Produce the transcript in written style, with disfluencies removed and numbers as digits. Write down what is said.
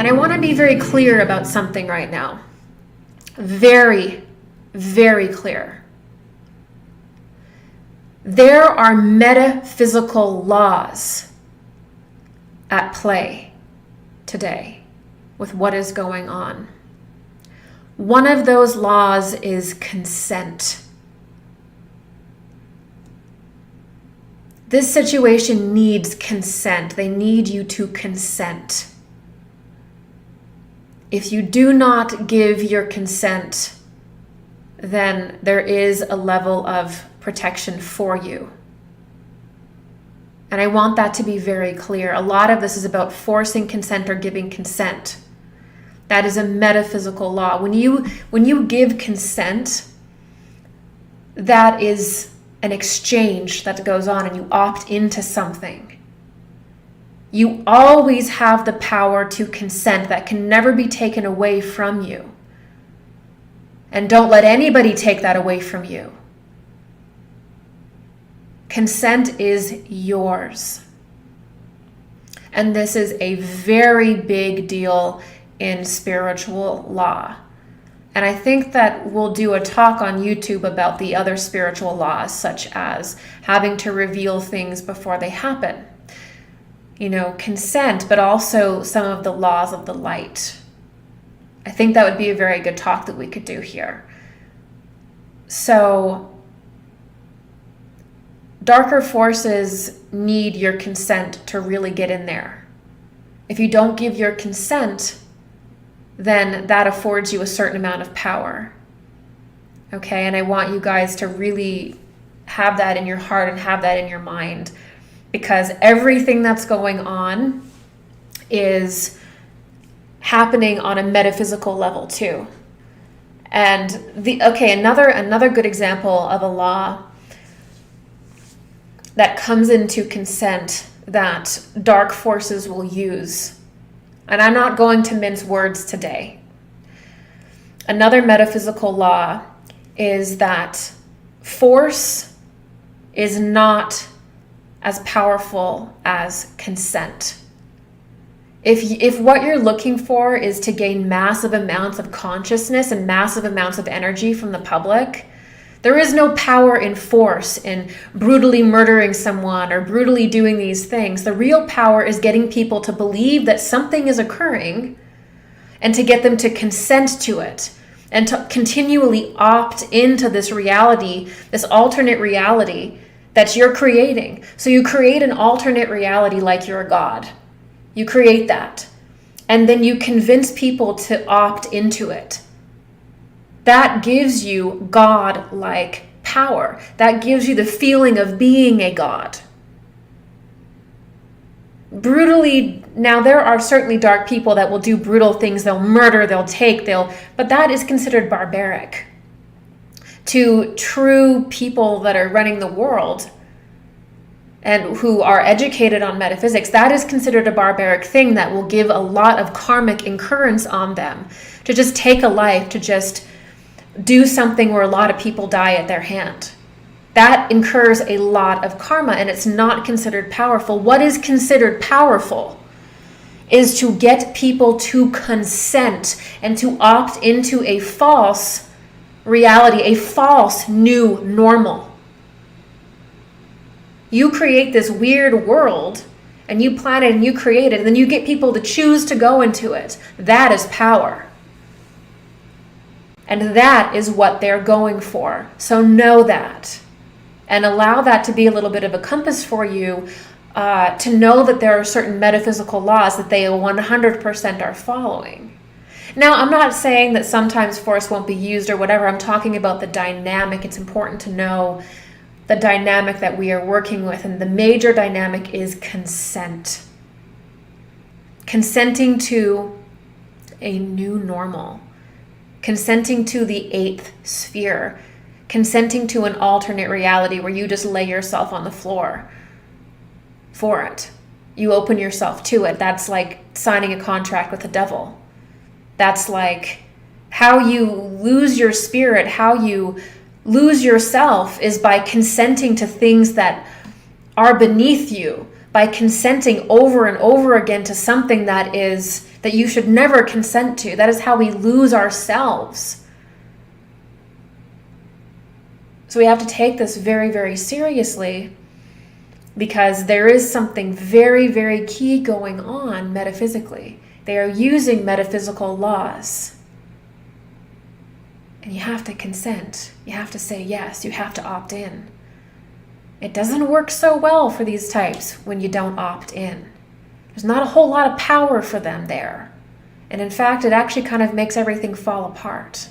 And I want to be very clear about something right now. Very, very clear. There are metaphysical laws at play today with what is going on. One of those laws is consent. This situation needs consent. They need you to consent. If you do not give your consent, then there is a level of protection for you. And I want that to be very clear. A lot of this is about forcing consent or giving consent. That is a metaphysical law. When you give consent, that is an exchange that goes on and you opt into something. You always have the power to consent. That can never be taken away from you. And don't let anybody take that away from you. Consent is yours. And this is a very big deal in spiritual law. And I think that we'll do a talk on YouTube about the other spiritual laws, such as having to reveal things before they happen. Consent, but also some of the laws of the light. I think that would be a very good talk that we could do here. So, darker forces need your consent to really get in there. If you don't give your consent, then that affords you a certain amount of power. Okay, and I want you guys to really have that in your heart and have that in your mind, because everything that's going on is happening on a metaphysical level too. And another good example of a law that comes into consent that dark forces will use. And I'm not going to mince words today. Another metaphysical law is that force is not as powerful as consent. If what you're looking for is to gain massive amounts of consciousness and massive amounts of energy from the public, there is no power in force, in brutally murdering someone or brutally doing these things. The real power is getting people to believe that something is occurring and to get them to consent to it and to continually opt into this reality, this alternate reality that you're creating. So you create an alternate reality like you're a god. You create that. And then you convince people to opt into it. That gives you God-like power. That gives you the feeling of being a god. Brutally, now there are certainly dark people that will do brutal things. They'll murder, but that is considered barbaric. To true people that are running the world and who are educated on metaphysics, that is considered a barbaric thing that will give a lot of karmic incurrence on them. To just take a life, to just do something where a lot of people die at their hand. That incurs a lot of karma, and it's not considered powerful. What is considered powerful is to get people to consent and to opt into a false reality, a false new normal. You create this weird world, and you plan it and you create it, and then you get people to choose to go into it. That is power. And that is what they're going for. So know that. And allow that to be a little bit of a compass for you, to know that there are certain metaphysical laws that they 100% are following. Now, I'm not saying that sometimes force won't be used or whatever. I'm talking about the dynamic. It's important to know the dynamic that we are working with. And the major dynamic is consent. Consenting to a new normal. Consenting to the eighth sphere. Consenting to an alternate reality where you just lay yourself on the floor for it. You open yourself to it. That's like signing a contract with the devil. That's like how you lose your spirit, how you lose yourself is by consenting to things that are beneath you, by consenting over and over again to something that you should never consent to. That is how we lose ourselves. So we have to take this very, very seriously, because there is something very, very key going on metaphysically. They are using metaphysical laws. And you have to consent. You have to say yes. You have to opt in. It doesn't work so well for these types when you don't opt in. There's not a whole lot of power for them there. And in fact, it actually kind of makes everything fall apart.